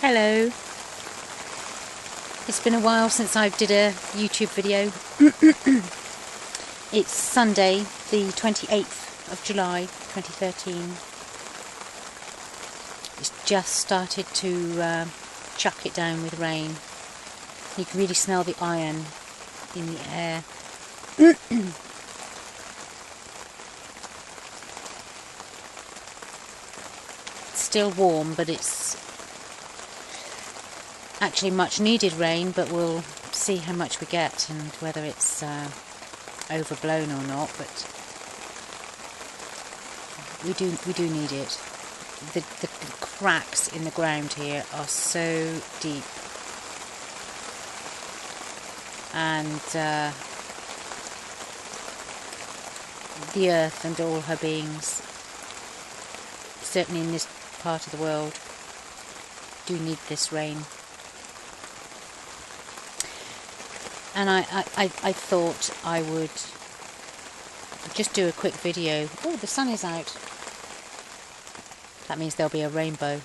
Hello. It's been a while since I did a YouTube video. It's Sunday, the 28th of July 2013. It's just started to chuck it down with rain. You can really smell the iron in the air. It's still warm, but it's actually much needed rain, but we'll see how much we get and whether it's overblown or not. But we do need it. The cracks in the ground here are so deep, and the earth and all her beings, certainly in this part of the world, do need this rain. And I thought I would just do a quick video. Oh, the sun is out. That means there'll be a rainbow.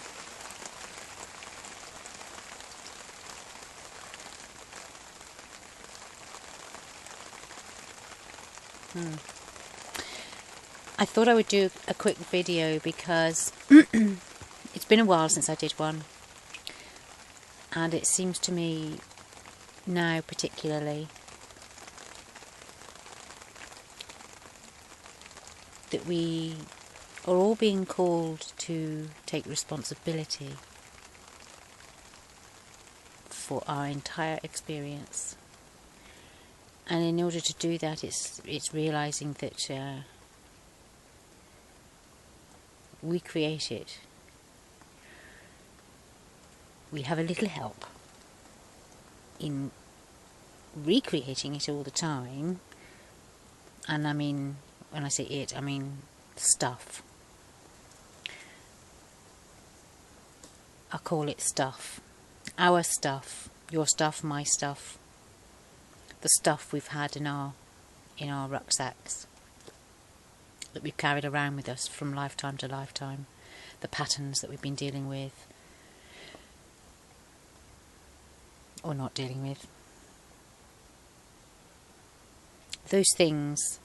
I thought I would do a quick video because it's been a while since I did one, and it seems to me now particularly that we are all being called to take responsibility for our entire experience, and in order to do that it's realizing that we create it. We have a little help in recreating it all the time, and I mean, when I say it, I mean stuff. I call it stuff. Our stuff, your stuff, my stuff, the stuff we've had in our rucksacks that we've carried around with us from lifetime to lifetime, the patterns that we've been dealing with or not dealing with. Those things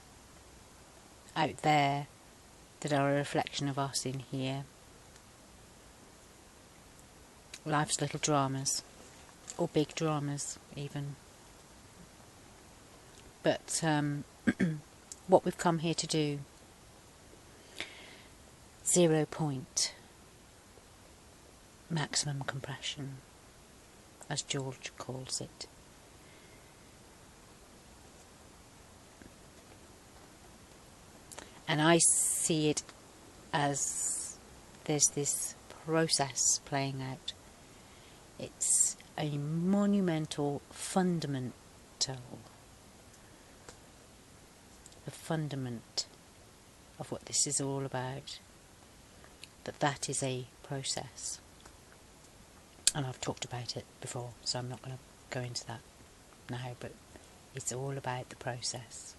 out there that are a reflection of us in here. Life's little dramas, or big dramas even. But what we've come here to do, 0 point, maximum compression, as George calls it. And I see it as there's this process playing out. It's a monumental fundamental, the fundament of what this is all about, that is a process. And I've talked about it before, so I'm not going to go into that now, but it's all about the process.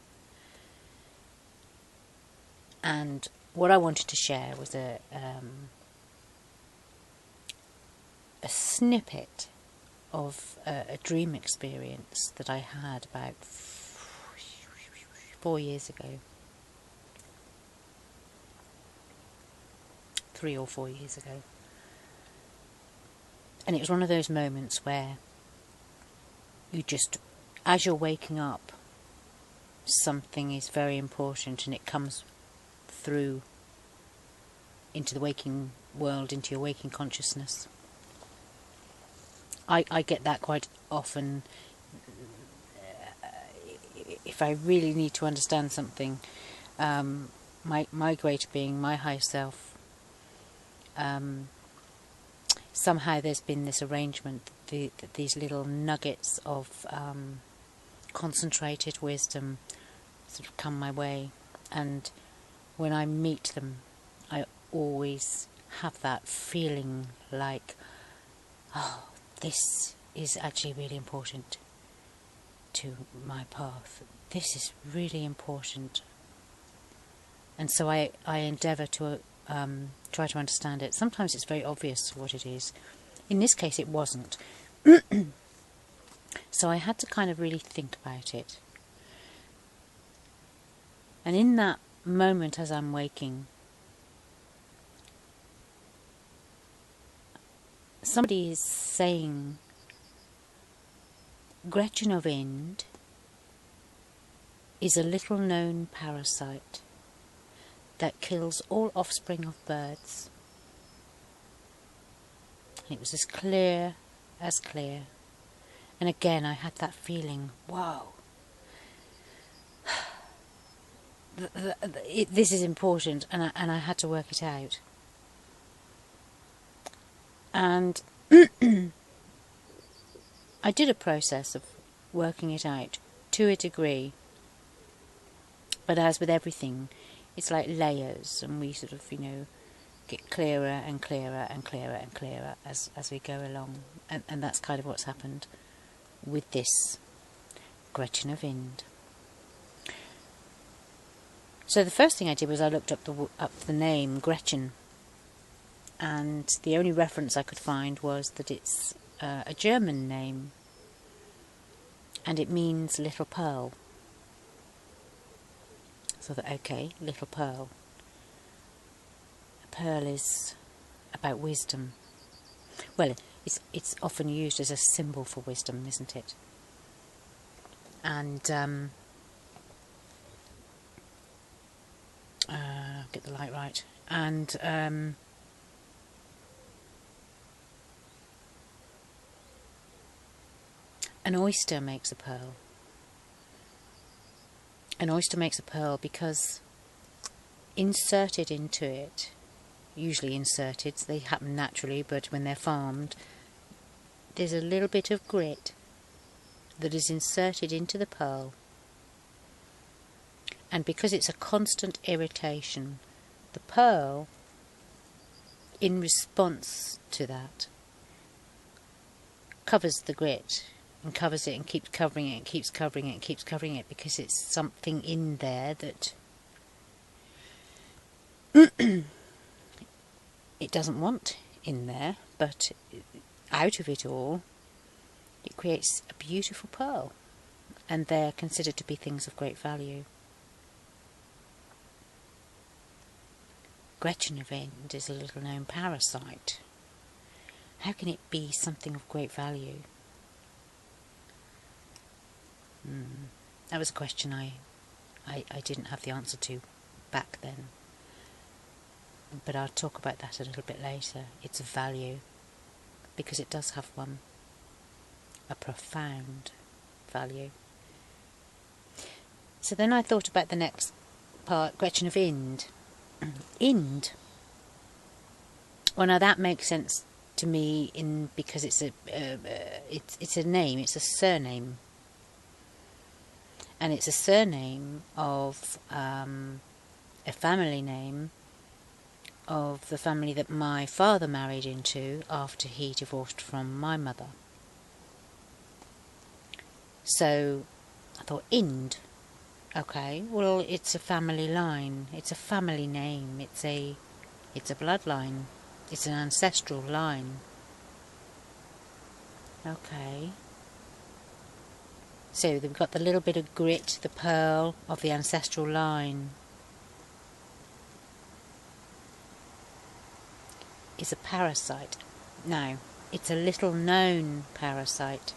And what I wanted to share was a snippet of a dream experience that I had about 4 years ago. 3 or 4 years ago. And it was one of those moments where you just, as you're waking up, something is very important and it comes through into the waking world, into your waking consciousness. I get that quite often. If I really need to understand something, my greater being, my higher self, somehow there's been this arrangement that these little nuggets of concentrated wisdom sort of come my way, and when I meet them I always have that feeling like, oh, this is actually really important to my path. This is really important. And so I endeavour to try to understand it. Sometimes it's very obvious what it is. In this case it wasn't. So I had to kind of really think about it. And in that moment as I'm waking, somebody is saying, Gretchen of Ind is a little known parasite that kills all offspring of birds. And it was as clear as clear. And again I had that feeling, wow, this is important, and I had to work it out. And I did a process of working it out to a degree, but as with everything, it's like layers, and we sort of, get clearer and clearer and clearer and clearer as we go along, and that's kind of what's happened with this Gretchen of Ind. So the first thing I did was I looked up the name Gretchen, and the only reference I could find was that it's a German name, and it means little pearl. So that, okay, little pearl. A pearl is about wisdom. Well, it's often used as a symbol for wisdom, isn't it? And get the light right. And an oyster makes a pearl. An oyster makes a pearl because inserted into it, usually inserted, so they happen naturally, but when they're farmed, there's a little bit of grit that is inserted into the pearl. And because it's a constant irritation, the pearl, in response to that, covers the grit, and covers it and keeps covering it and keeps covering it and keeps covering it, because it's something in there that it doesn't want in there, but out of it all it creates a beautiful pearl, and they're considered to be things of great value. Gretchen of Ind is a little known parasite. How can it be something of great value? That was a question I didn't have the answer to back then. But I'll talk about that a little bit later. It's of value, because it does have one. A profound value. So then I thought about the next part, Gretchen of Ind. Ind. Well, now that makes sense to me because it's a name, it's a surname. And it's a surname of a family name of the family that my father married into after he divorced from my mother. So I thought, Ind. Okay, well, it's a family line. It's a family name. It's a bloodline. It's an ancestral line. Okay. So they've got the little bit of grit, the pearl of the ancestral line. Is a parasite. Now, it's a little known parasite.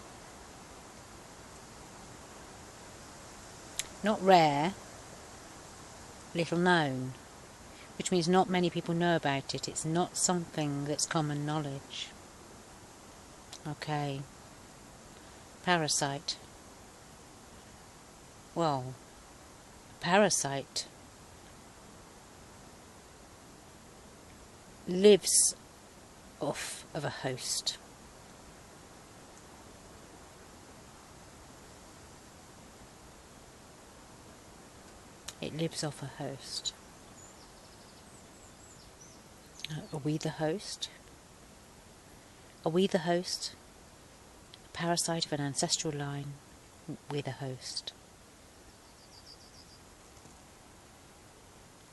Not rare, little known, which means not many people know about it. It's not something that's common knowledge. Okay. Parasite. Well, parasite lives off of a host. It lives off a host. Are we the host? Are we the host? A parasite of an ancestral line. We're the host.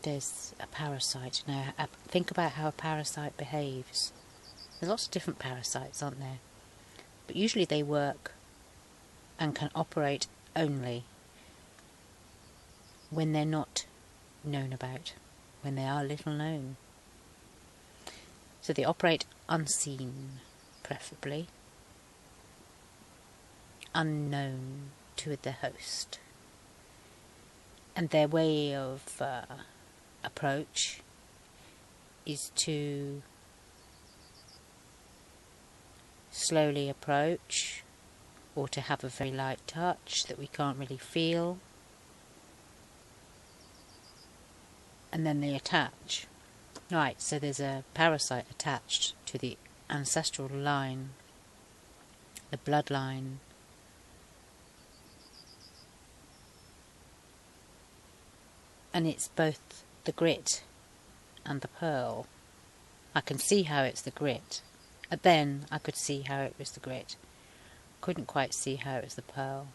There's a parasite. Now, think about how a parasite behaves. There's lots of different parasites, aren't there? But usually they work and can operate only when they're not known about, when they are little known. So they operate unseen, preferably, unknown to the host. And their way of approach is to slowly approach, or to have a very light touch that we can't really feel, and then they attach. Right, so there's a parasite attached to the ancestral line, the bloodline. And it's both the grit and the pearl. I can see how it's the grit. Then I could see how it was the grit. Couldn't quite see how it was the pearl.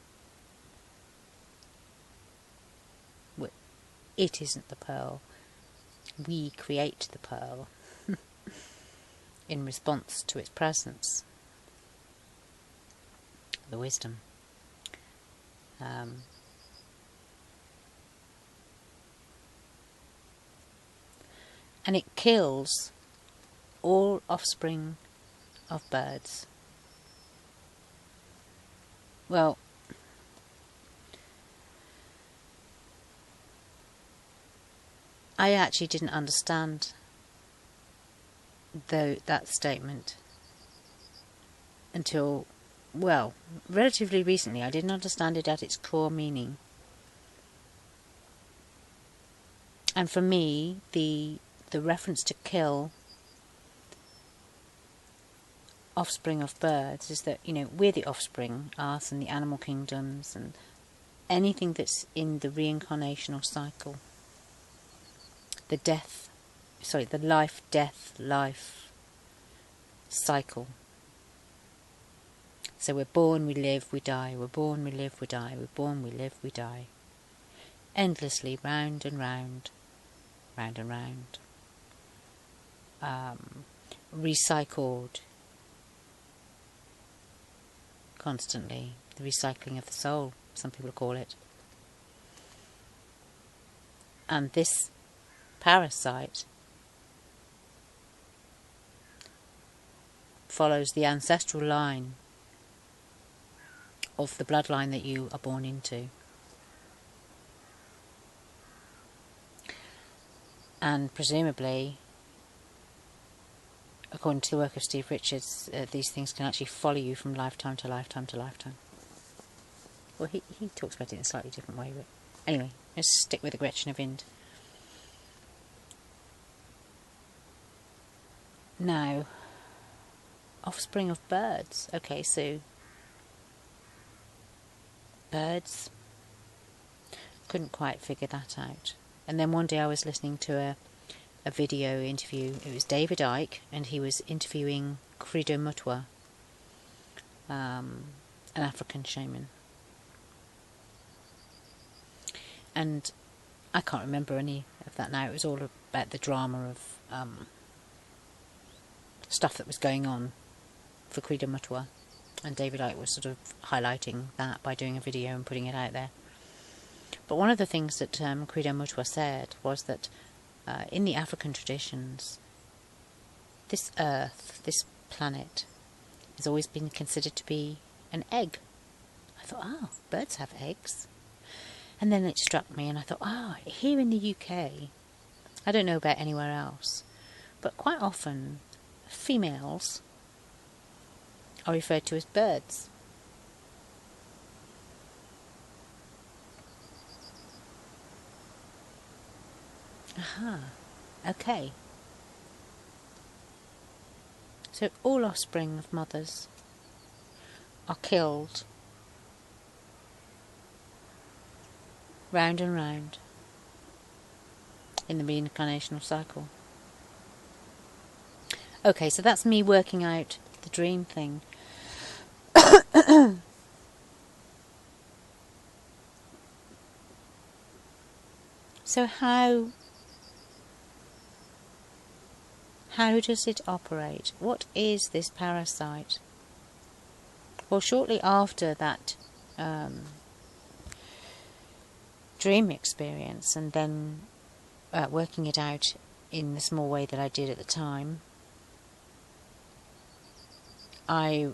It isn't the pearl. We create the pearl in response to its presence. The wisdom. And it kills all offspring of birds. Well, I actually didn't understand that statement until, well, relatively recently. I didn't understand it at its core meaning. And for me, the reference to kill offspring of birds is that, we're the offspring, us and the animal kingdoms and anything that's in the reincarnational cycle. The life, death, life cycle. So we're born, we live, we die. We're born, we live, we die. We're born, we live, we die. Endlessly, round and round, round and round. Recycled constantly. The recycling of the soul, some people call it. And this parasite follows the ancestral line of the bloodline that you are born into. And presumably, according to the work of Steve Richards, these things can actually follow you from lifetime to lifetime to lifetime. Well, he talks about it in a slightly different way, but anyway, let's stick with the Gretchen of Ind. Now, offspring of birds. Okay, so birds. Couldn't quite figure that out. And then one day I was listening to a video interview. It was David Icke, and he was interviewing Credo Mutwa, an African shaman. And I can't remember any of that now. It was all about the drama of stuff that was going on for Credo Mutwa. And David Icke was sort of highlighting that by doing a video and putting it out there. But one of the things that Credo Mutwa said was that in the African traditions, this earth, this planet, has always been considered to be an egg. I thought, birds have eggs. And then it struck me and I thought, here in the UK, I don't know about anywhere else, but quite often females are referred to as birds. Okay. So all offspring of mothers are killed round and round in the reincarnational cycle. Okay, so that's me working out the dream thing. So how How does it operate? What is this parasite? Well, shortly after that dream experience, and then working it out in the small way that I did at the time, I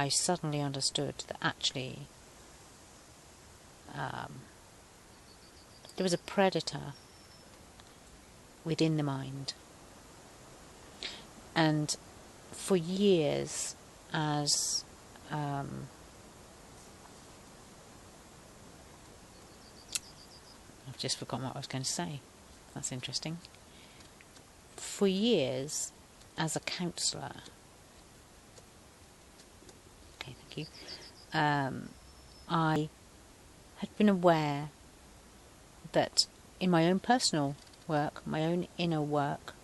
suddenly understood that actually there was a predator within the mind. And for years, as I've just forgotten what I was going to say. That's interesting. For years, as a counsellor, okay, thank you, I had been aware that in my own personal work, my own inner work,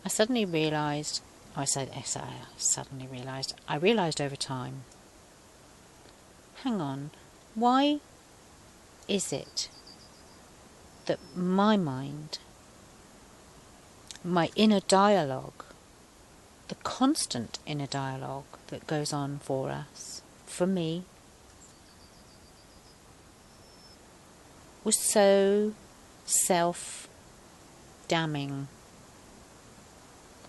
I suddenly realised, I realised over time, hang on, why is it that my mind, my inner dialogue, the constant inner dialogue that goes on for us, for me, was so self-damning?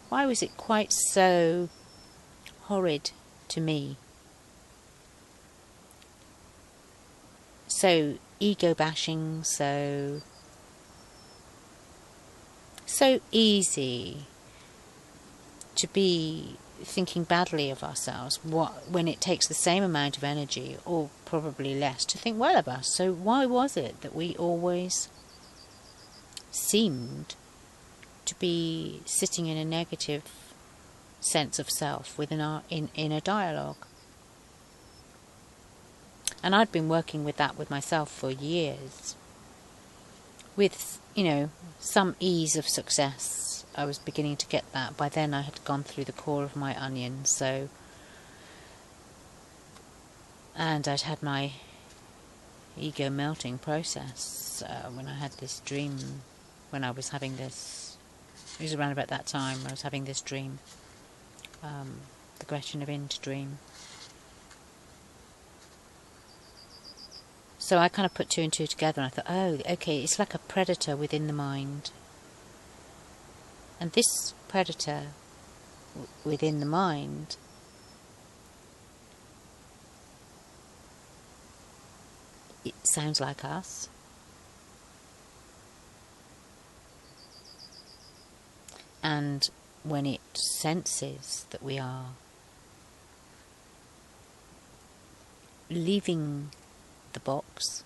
Why was it quite so horrid to me? So ego-bashing, so easy to be thinking badly of ourselves when it takes the same amount of energy, or probably less, to think well of us. So why was it that we always seemed to be sitting in a negative sense of self within our inner dialogue? And I'd been working with that with myself for years, with, some ease of success. I was beginning to get that. By then I had gone through the core of my onion, and I'd had my ego melting process when I had this dream, when I was having this, it was around about that time I was having this dream, the Gretchen of Ind dream. So I kind of put two and two together, and I thought, oh, okay, it's like a predator within the mind. And this predator within the mind it sounds like us. And when it senses that we are leaving the box,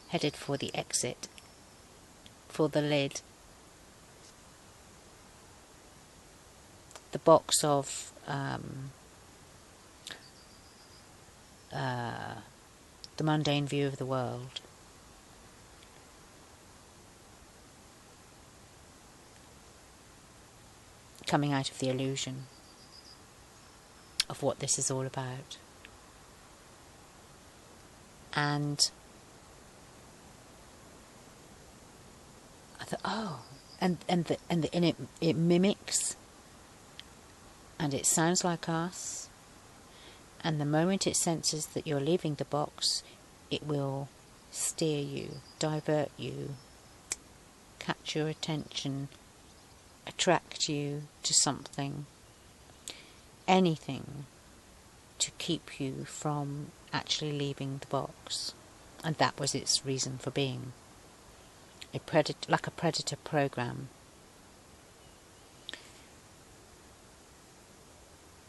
headed for the exit, for the lid, the box of the mundane view of the world, coming out of the illusion of what this is all about. And I thought, oh, and it mimics, and it sounds like us. And the moment it senses that you're leaving the box, it will steer you, divert you, catch your attention, attract you to something, anything to keep you from actually leaving the box. And that was its reason for being, like a predator program.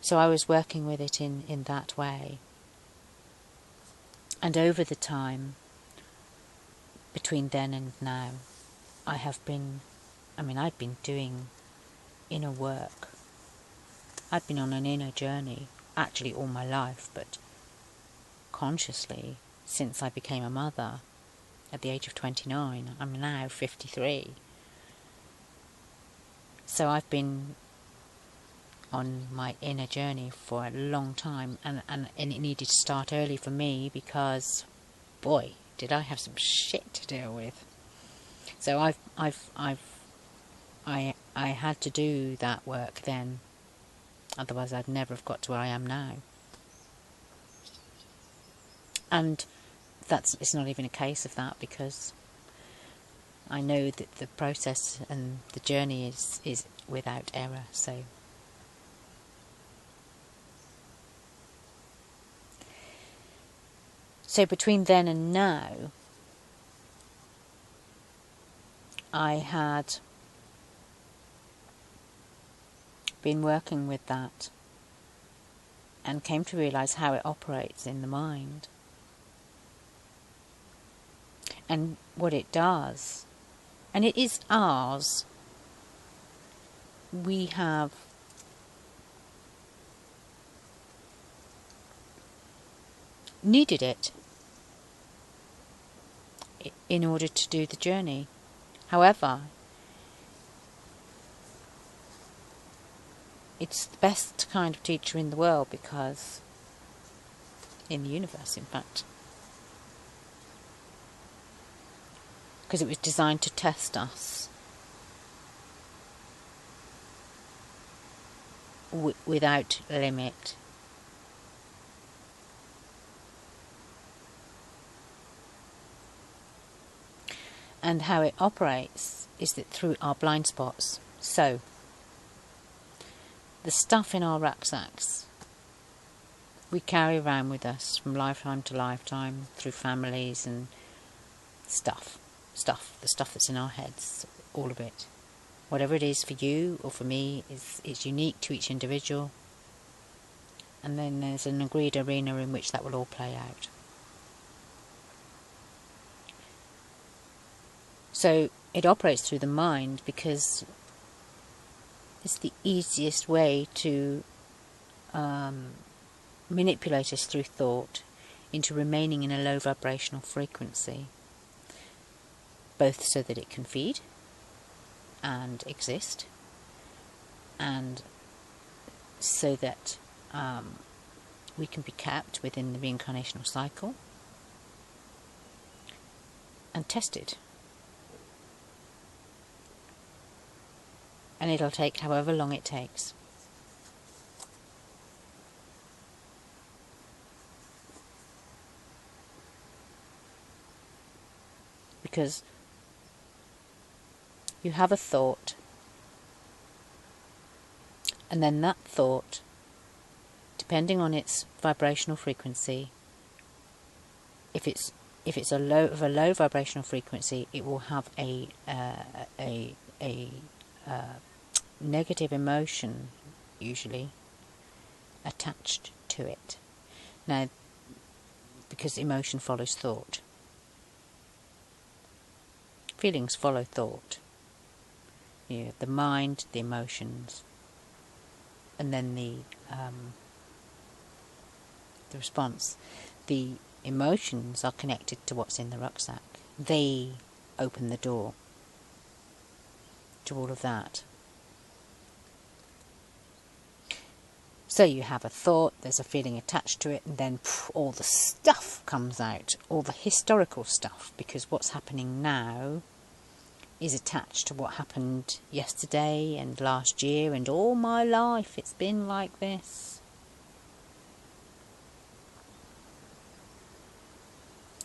So I was working with it in that way. And over the time, between then and now, I'd been doing inner work. I'd been on an inner journey, actually all my life, but consciously since I became a mother at the age of 29. I'm now 53. So I've been on my inner journey for a long time, and it needed to start early for me, because boy, did I have some shit to deal with. So I had to do that work then, otherwise I'd never have got to where I am now. And it's not even a case of that, because I know that the process and the journey is without error. So between then and now, I had been working with that and came to realise how it operates in the mind and what it does. And it is ours. We have needed it in order to do the journey. However, it's the best kind of teacher in the world, because in the universe, in fact, because it was designed to test us without limit. And how it operates is that through our blind spots. So, the stuff in our rucksacks we carry around with us from lifetime to lifetime, through families and the stuff that's in our heads, all of it. Whatever it is for you or for me is unique to each individual. And then there's an agreed arena in which that will all play out. So it operates through the mind because it's the easiest way to manipulate us through thought into remaining in a low vibrational frequency, both so that it can feed and exist, and so that we can be kept within the reincarnational cycle and tested. And it'll take however long it takes. Because you have a thought, and then that thought, depending on its vibrational frequency, if it's a low vibrational frequency, it will have a negative emotion, usually, attached to it. Now, because emotion follows thought. Feelings follow thought. You know, the mind, the emotions, and then the response. The emotions are connected to what's in the rucksack. They open the door to all of that. So you have a thought, there's a feeling attached to it, and then all the stuff comes out, all the historical stuff, because what's happening now is attached to what happened yesterday and last year and all my life. It's been like this.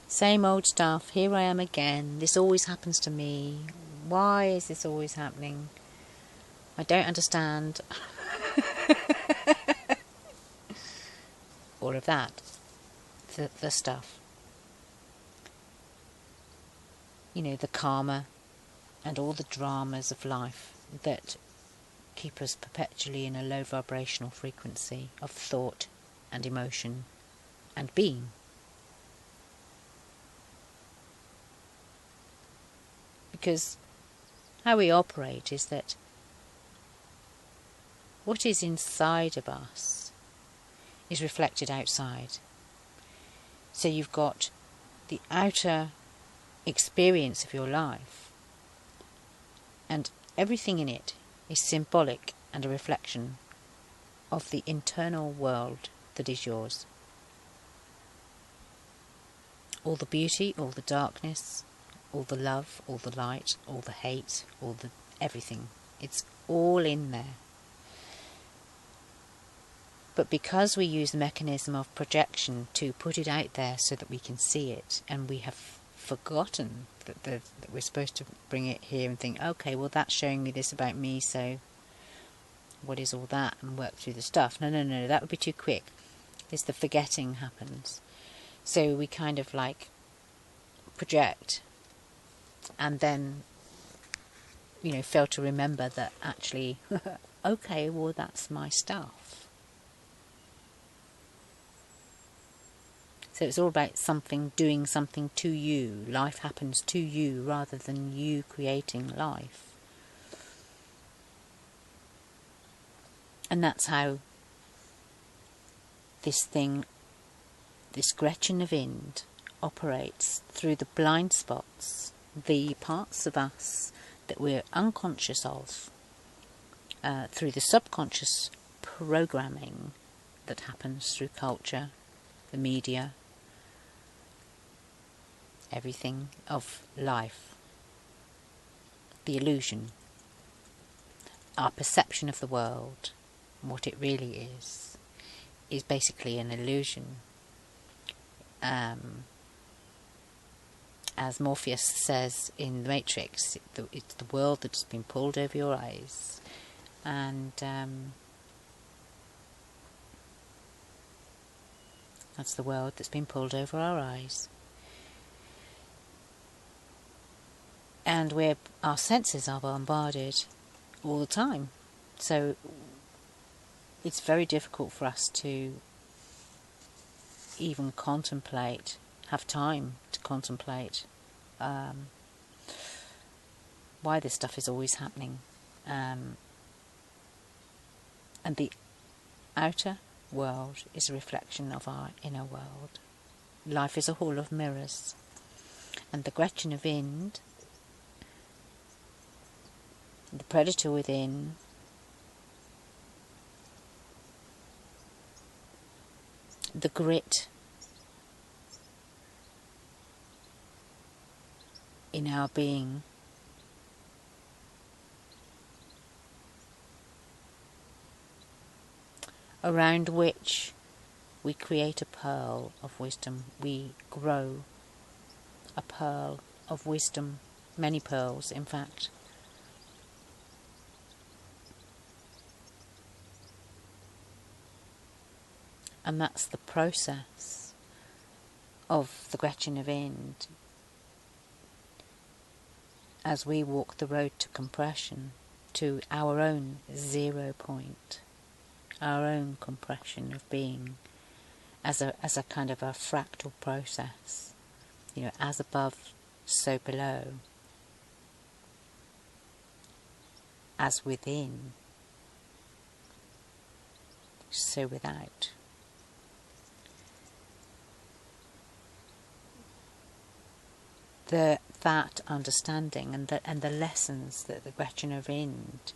Same old stuff, here I am again, this always happens to me. Why is this always happening? I don't understand. All of that, the stuff. You know, the karma and all the dramas of life that keep us perpetually in a low vibrational frequency of thought and emotion and being. Because how we operate is that what is inside of us is reflected outside. So you've got the outer experience of your life, and everything in it is symbolic and a reflection of the internal world that is yours. All the beauty, all the darkness, all the love, all the light, all the hate, all the everything. It's all in there. But because we use the mechanism of projection to put it out there so that we can see it, and we have forgotten that we're supposed to bring it here and think, okay, well, that's showing me this about me, so what is all that, and work through the stuff. No, that would be too quick. It's the forgetting happens. So we kind of like project and then, fail to remember that actually, okay, well, that's my stuff. So it's all about doing something to you. Life happens to you rather than you creating life. And that's how this Gretchen of Ind, operates through the blind spots, the parts of us that we're unconscious of, through the subconscious programming that happens through culture, the media, everything of life, the illusion, our perception of the world, what it really is basically an illusion. As Morpheus says in The Matrix, it's the world that's been pulled over your eyes. And that's the world that's been pulled over our eyes. And our senses are bombarded all the time. So it's very difficult for us to even have time to contemplate why this stuff is always happening. And the outer world is a reflection of our inner world. Life is a hall of mirrors. And the Gretchen of Ind, the predator within, the grit in our being, around which we create a pearl of wisdom. We grow a pearl of wisdom, many pearls in fact. And that's the process of the Gretchen of Ind as we walk the road to compression, to our own 0 point, our own compression of being, as a kind of a fractal process, as above, so below, as within, so without. That understanding and the lessons that the Gretchen of Ind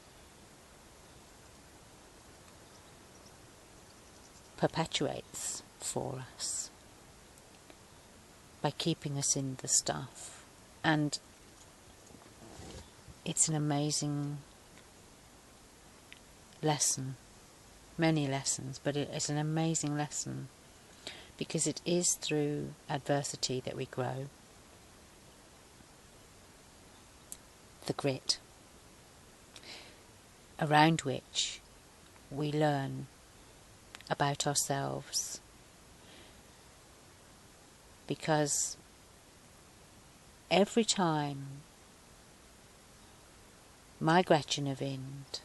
perpetuates for us by keeping us in the stuff. And it's an amazing lesson, many lessons, but it's an amazing lesson because it is through adversity that we grow. The grit around which we learn about ourselves, because every time my Gretchen of Ind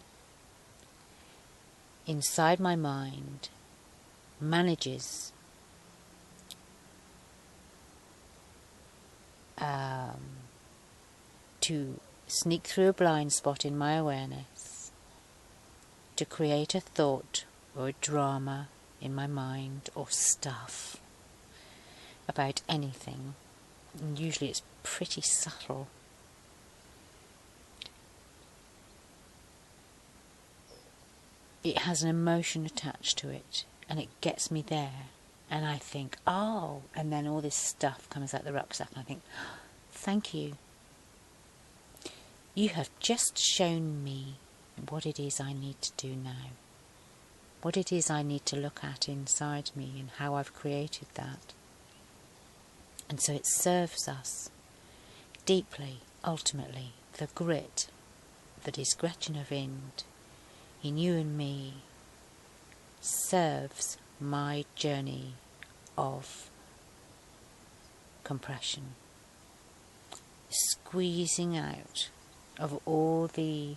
inside my mind manages to sneak through a blind spot in my awareness, to create a thought or a drama in my mind or stuff about anything, and usually it's pretty subtle. It has an emotion attached to it and it gets me there, and I think, oh, and then all this stuff comes out the rucksack and I think, thank you. You have just shown me what it is I need to do now. What it is I need to look at inside me and how I've created that. And so it serves us deeply, ultimately, the grit that is Gretchen of Ind in you and me serves my journey of compression, squeezing out of all the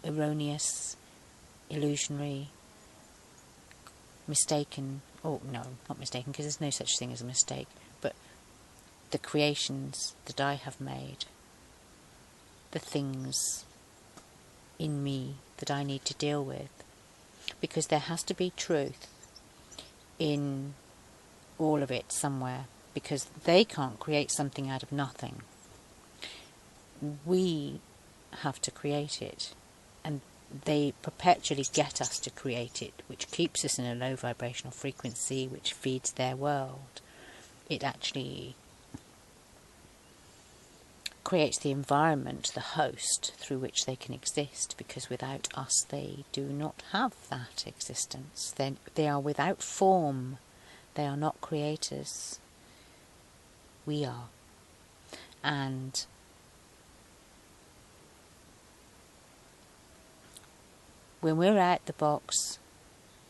erroneous, illusionary, mistaken, oh no, not mistaken, because there's no such thing as a mistake, but the creations that I have made, the things in me that I need to deal with, because there has to be truth in all of it somewhere, because they can't create something out of nothing. We have to create it, and they perpetually get us to create it, which keeps us in a low vibrational frequency, which feeds their world. It actually creates the environment, the host through which they can exist, because without us they do not have that existence. They are without form. They are not creators. We are. And when we're out the box,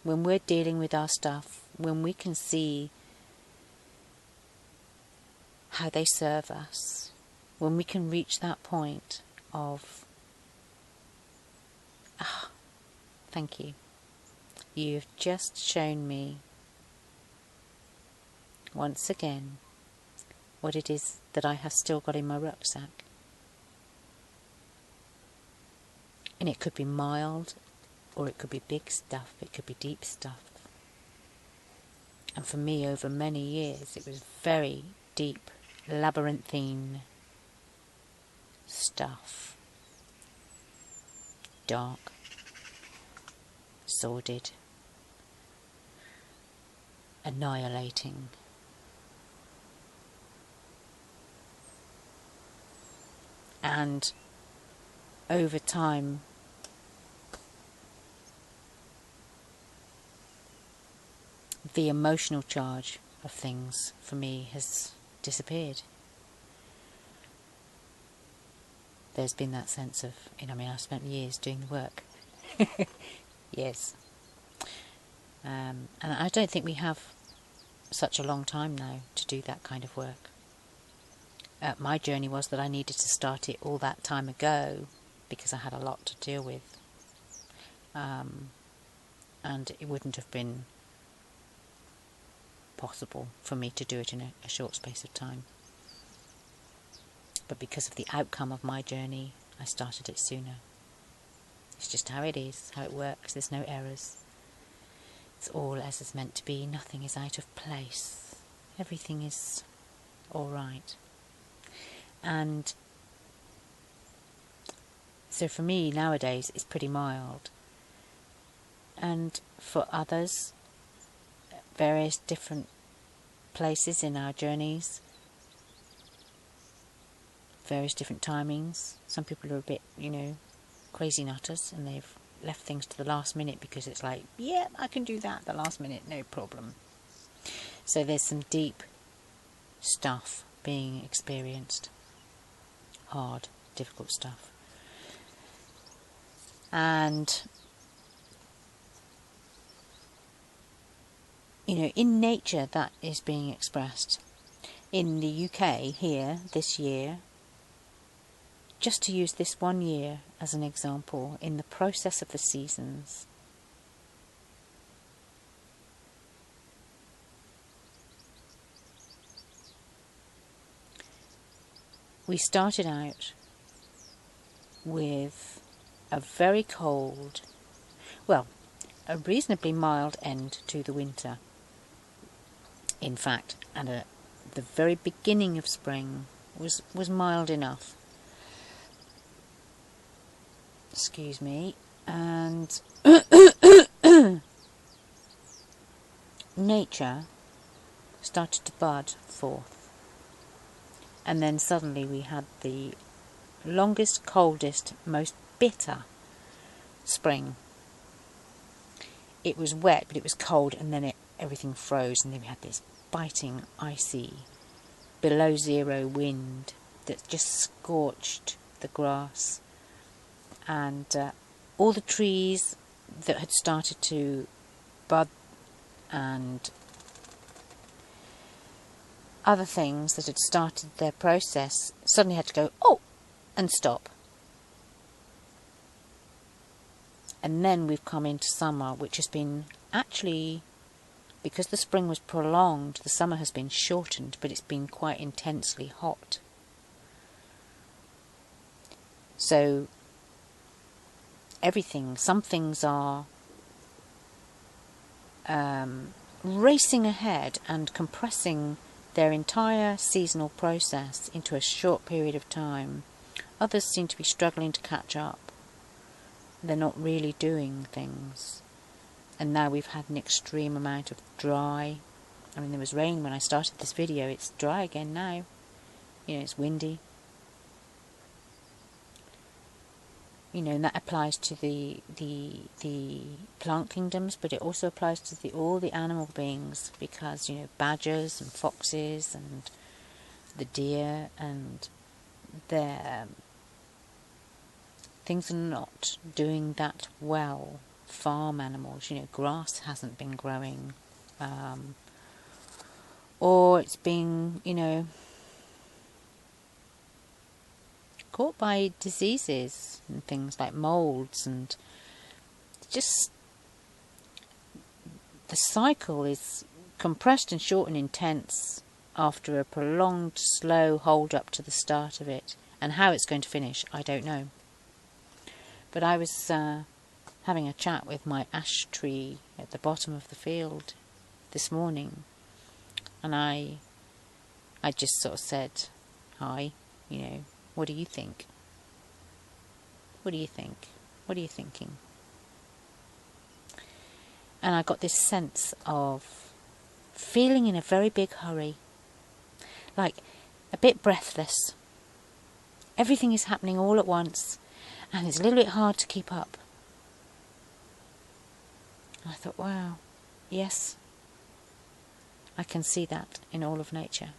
when we're dealing with our stuff, when we can see how they serve us, when we can reach that point of, thank you. You've just shown me once again what it is that I have still got in my rucksack. And it could be mild, or it could be big stuff, it could be deep stuff. And for me, over many years, it was very deep, labyrinthine stuff. Dark, sordid, annihilating. And over time, the emotional charge of things for me has disappeared. There's been that sense of, I've spent years doing the work. Yes. And I don't think we have such a long time now to do that kind of work. My journey was that I needed to start it all that time ago because I had a lot to deal with. And it wouldn't have been possible for me to do it in a short space of time. But because of the outcome of my journey, I started it sooner. It's just how it is, how it works. There's no errors. It's all as it's meant to be. Nothing is out of place. Everything is all right. And so for me nowadays it's pretty mild. And for others, various different places in our journeys, various different timings. Some people are a bit, crazy nutters, and they've left things to the last minute because it's like, yeah, I can do that at the last minute, no problem. So there's some deep stuff being experienced. Hard, difficult stuff. And in nature that is being expressed. In the UK here this year, just to use this one year as an example, in the process of the seasons, we started out with a very cold, a reasonably mild end to the winter. In fact, and the very beginning of spring was mild enough. Excuse me. And nature started to bud forth. And then suddenly we had the longest, coldest, most bitter spring. It was wet, but it was cold, and then everything froze, and then we had this biting, icy, below zero wind that just scorched the grass. And all the trees that had started to bud and other things that had started their process suddenly had to go, oh, and stop. And then we've come into summer, which has been actually, because the spring was prolonged, the summer has been shortened, but it's been quite intensely hot. So some things are racing ahead and compressing their entire seasonal process into a short period of time. Others seem to be struggling to catch up. They're not really doing things. And now we've had an extreme amount of dry. I mean, there was rain when I started this video. It's dry again now. You know, it's windy. You know, and that applies to the plant kingdoms, but it also applies to all the animal beings, because, you know, badgers and foxes and the deer and their things are not doing that well. Farm animals, you know, grass hasn't been growing, or it's being, you know, caught by diseases and things like moulds, and just the cycle is compressed and short and intense after a prolonged slow hold up to the start of it. And how it's going to finish, I don't know. But I was having a chat with my ash tree at the bottom of the field this morning, and I just sort of said, hi, you know, what do you think? What do you think? What are you thinking? And I got this sense of feeling in a very big hurry, like a bit breathless. Everything is happening all at once, and it's a little bit hard to keep up. I thought, wow, yes, I can see that in all of nature.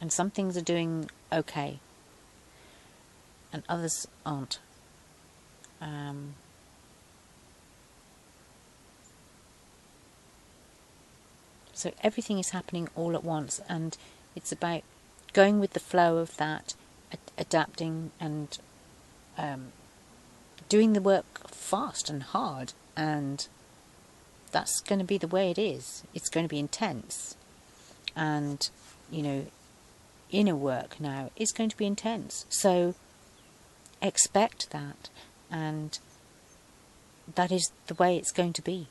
And some things are doing okay, and others aren't. So everything is happening all at once, and it's about going with the flow of that, adapting and doing the work fast and hard, and that's going to be the way it is. It's going to be intense, and, you know, inner work now is going to be intense. So expect that, and that is the way it's going to be,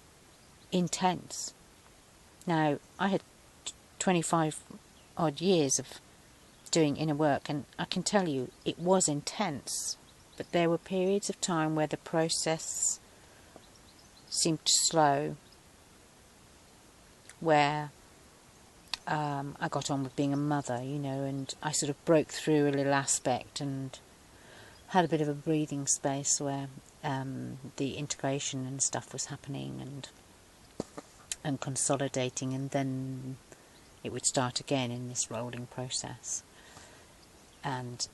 intense. Now, I had 25 odd years of doing inner work, and I can tell you it was intense, but there were periods of time where the process seemed to slow, where I got on with being a mother, you know, and I sort of broke through a little aspect and had a bit of a breathing space where the integration and stuff was happening and consolidating, and then it would start again in this rolling process and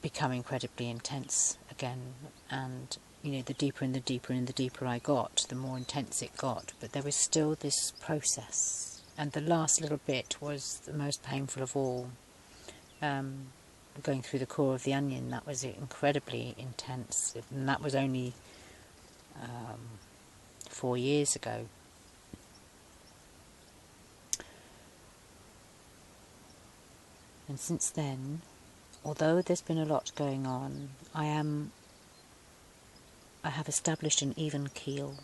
become incredibly intense again. And, you know, the deeper and the deeper and the deeper I got, the more intense it got. But there was still this process, and the last little bit was the most painful of all. Going through the core of the onion, that was incredibly intense, and that was only 4 years ago. And since then, although there's been a lot going on, I have established an even keel,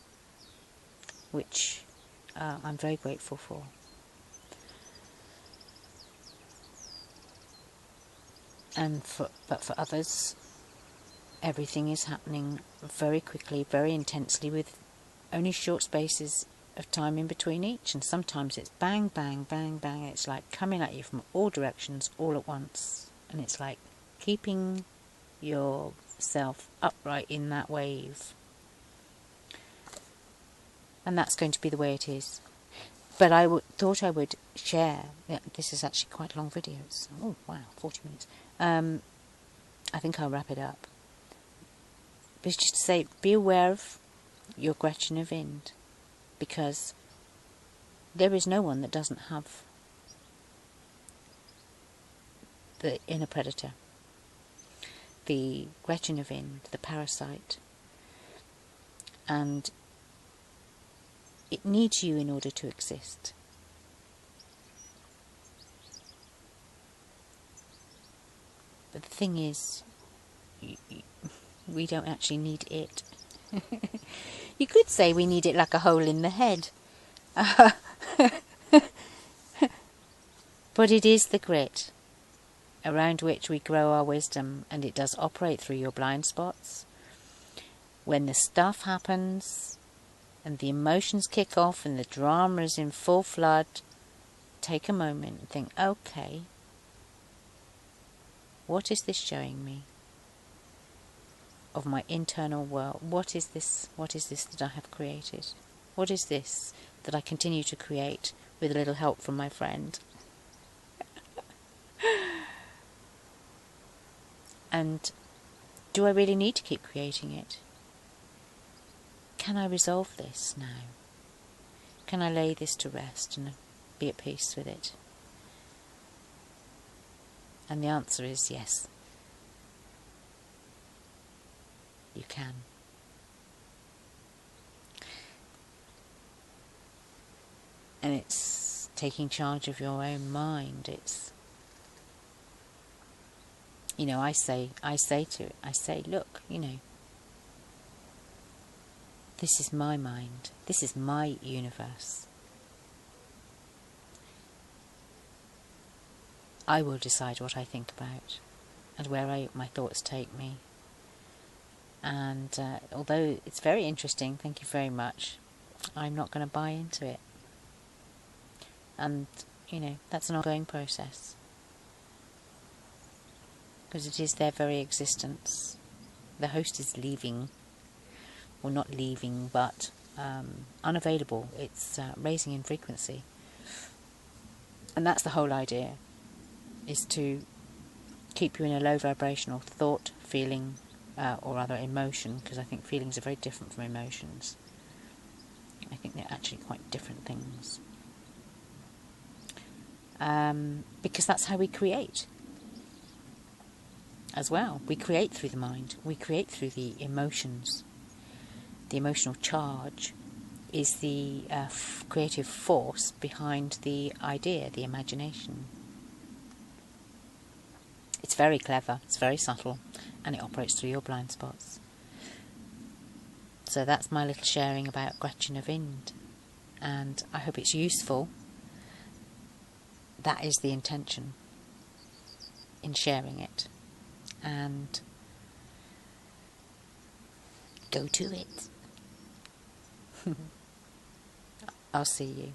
which I'm very grateful for. But for others, everything is happening very quickly, very intensely, with only short spaces of time in between each, and sometimes it's bang, bang, bang, bang. It's like coming at you from all directions all at once, and it's like keeping yourself upright in that wave. And that's going to be the way it is. But I thought I would share. Yeah, this is actually quite a long video. Oh wow, 40 minutes. I think I'll wrap it up. But it's just to say, be aware of your Gretchen of Ind, because there is no one that doesn't have the inner predator, the Gretchen of Ind, the parasite, and it needs you in order to exist. But the thing is, we don't actually need it. You could say we need it like a hole in the head. But it is the grit around which we grow our wisdom, and it does operate through your blind spots. When the stuff happens and the emotions kick off and the drama is in full flood, take a moment and think, okay, what is this showing me of my internal world? What is this that I have created? What is this that I continue to create with a little help from my friend? And do I really need to keep creating it? Can I resolve this now? Can I lay this to rest and be at peace with it? And the answer is yes. You can. And it's taking charge of your own mind. It's, you know, I say to it, look, you know, this is my mind. This is my universe. I will decide what I think about and where my thoughts take me. And although it's very interesting, thank you very much, I'm not going to buy into it. And, you know, that's an ongoing process. Because it is their very existence. The host is leaving. Well, not leaving, but unavailable. It's raising in frequency. And that's the whole idea, is to keep you in a low vibrational thought, feeling, or rather emotion, because I think feelings are very different from emotions. I think they're actually quite different things. Because that's how we create as well. We create through the mind. We create through the emotions. The emotional charge is the creative force behind the idea, the imagination. It's very clever, it's very subtle, and it operates through your blind spots. So that's my little sharing about Gretchen of Ind, and I hope it's useful. That is the intention in sharing it, and go to it. I'll see you.